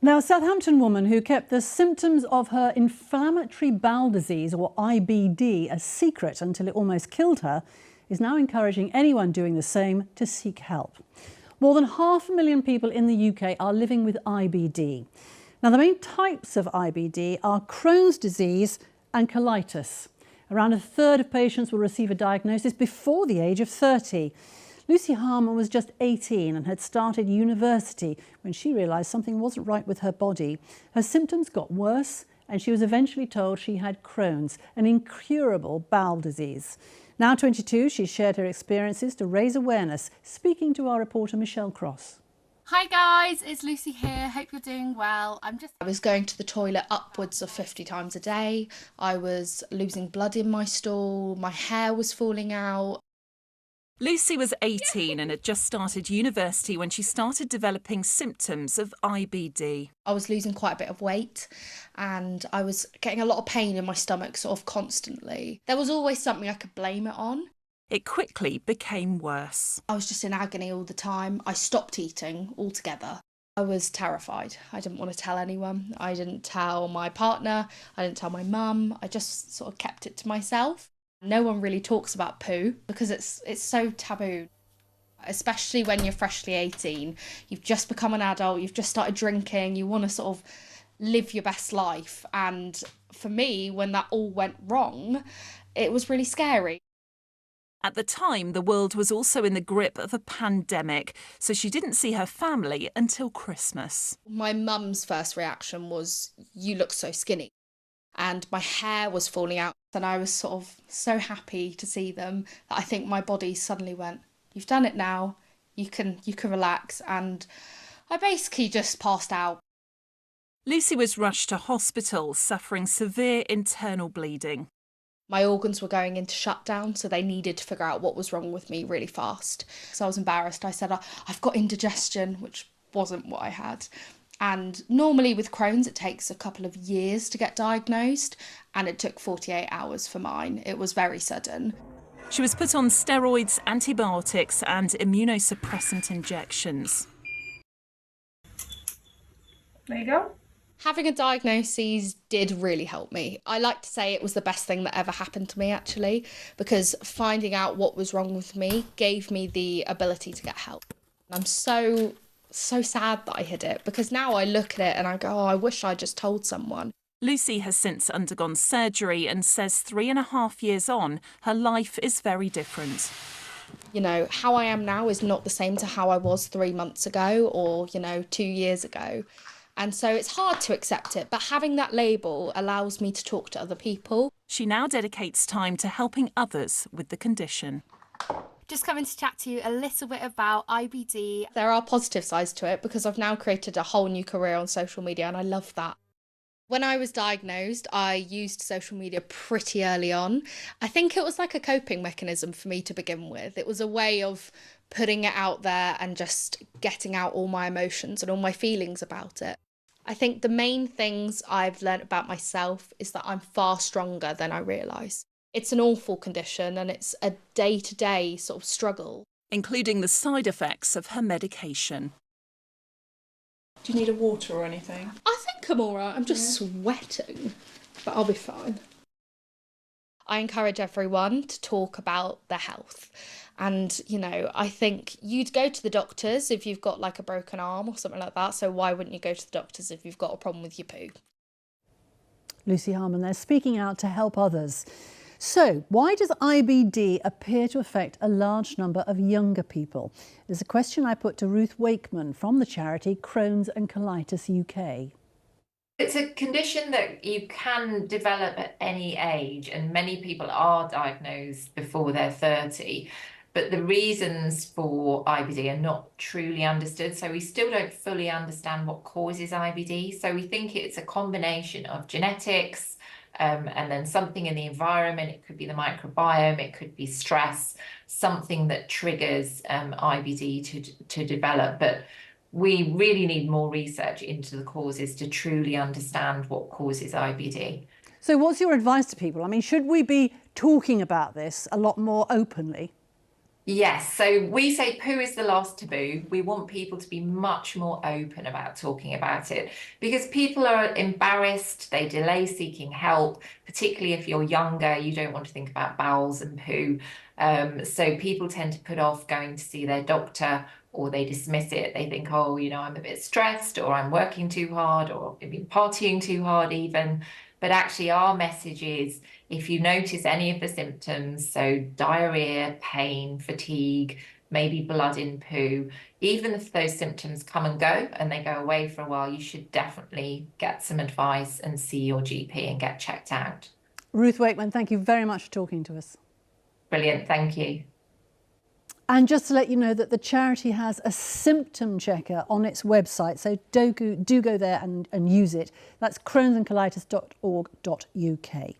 Now, a Southampton woman who kept the symptoms of her inflammatory bowel disease, or IBD, a secret until it almost killed her, is now encouraging anyone doing the same to seek help. More than 500,000 people in the UK are living with IBD. Now, the main types of IBD are Crohn's disease and colitis. Around a third of patients will receive a diagnosis before the age of 30. Lucy Harman was just 18 and had started university when she realised something wasn't right with her body. Her symptoms got worse and she was eventually told she had Crohn's, an incurable bowel disease. Now 22, she shared her experiences to raise awareness, speaking to our reporter Michele. Hi guys, it's Lucy here. Hope you're doing well. I was going to the toilet upwards of 50 times a day. I was losing blood in my stool. My hair was falling out. Lucy was 18 and had just started university when she started developing symptoms of IBD. I was losing quite a bit of weight and I was getting a lot of pain in my stomach sort of constantly. There was always something I could blame it on. It quickly became worse. I was just in agony all the time. I stopped eating altogether. I was terrified. I didn't want to tell anyone. I didn't tell my partner. I didn't tell my mum. I just sort of kept it to myself. No one really talks about poo because it's so taboo, especially when you're freshly 18. You've just become an adult, you've just started drinking, you want to sort of live your best life. And for me, when that all went wrong, it was really scary. At the time, the world was also in the grip of a pandemic, so she didn't see her family until Christmas. My mum's first reaction was, "You look so skinny." And my hair was falling out. And I was sort of so happy to see them that I think my body suddenly went, "You've done it now, you can relax." And I basically just passed out. Lucy was rushed to hospital, suffering severe internal bleeding. My organs were going into shutdown, so they needed to figure out what was wrong with me really fast. So I was embarrassed. I said, "I've got indigestion," which wasn't what I had. And normally with Crohn's, it takes a couple of years to get diagnosed, and it took 48 hours for mine. It was very sudden. She was put on steroids, antibiotics and immunosuppressant injections. There you go. Having a diagnosis did really help me. I like to say it was the best thing that ever happened to me, actually, because finding out what was wrong with me gave me the ability to get help. I'm so sad that I hid it, because now I look at it and I go, "Oh, I wish I just told someone." Lucy has since undergone surgery and says 3.5 years on, her life is very different. You know, how I am now is not the same to how I was 3 months ago or, 2 years ago. And so it's hard to accept it, but having that label allows me to talk to other people. She now dedicates time to helping others with the condition. Just coming to chat to you a little bit about IBD. There are positive sides to it because I've now created a whole new career on social media and I love that. When I was diagnosed, I used social media pretty early on. I think it was like a coping mechanism for me to begin with. It was a way of putting it out there and just getting out all my emotions and all my feelings about it. I think the main things I've learned about myself is that I'm far stronger than I realise. It's an awful condition and it's a day-to-day sort of struggle. Including the side effects of her medication. Do you need a water or anything? I think I'm all right. I'm just sweating, but I'll be fine. I encourage everyone to talk about their health. And, I think you'd go to the doctors if you've got like a broken arm or something like that. So why wouldn't you go to the doctors if you've got a problem with your poo? Lucy Harman there, speaking out to help others. So, why does IBD appear to affect a large number of younger people? Is a question I put to Ruth Wakeman from the charity Crohn's and Colitis UK. It's a condition that you can develop at any age, and many people are diagnosed before they're 30. But the reasons for IBD are not truly understood. So we still don't fully understand what causes IBD. So we think it's a combination of genetics, and then something in the environment. It could be the microbiome, it could be stress, something that triggers IBD to develop. But we really need more research into the causes to truly understand what causes IBD. So what's your advice to people? I mean, should we be talking about this a lot more openly? Yes, so we say poo is the last taboo. We want people to be much more open about talking about it because people are embarrassed, they delay seeking help, particularly if you're younger, you don't want to think about bowels and poo. So people tend to put off going to see their doctor or they dismiss it. They think, oh, I'm a bit stressed or I'm working too hard or I've been partying too hard even. But actually our message is, if you notice any of the symptoms, so diarrhea, pain, fatigue, maybe blood in poo, even if those symptoms come and go and they go away for a while, you should definitely get some advice and see your GP and get checked out. Ruth Wakeman, thank you very much for talking to us. Brilliant, thank you. And just to let you know that the charity has a symptom checker on its website, so do go there and use it. That's crohnsandcolitis.org.uk.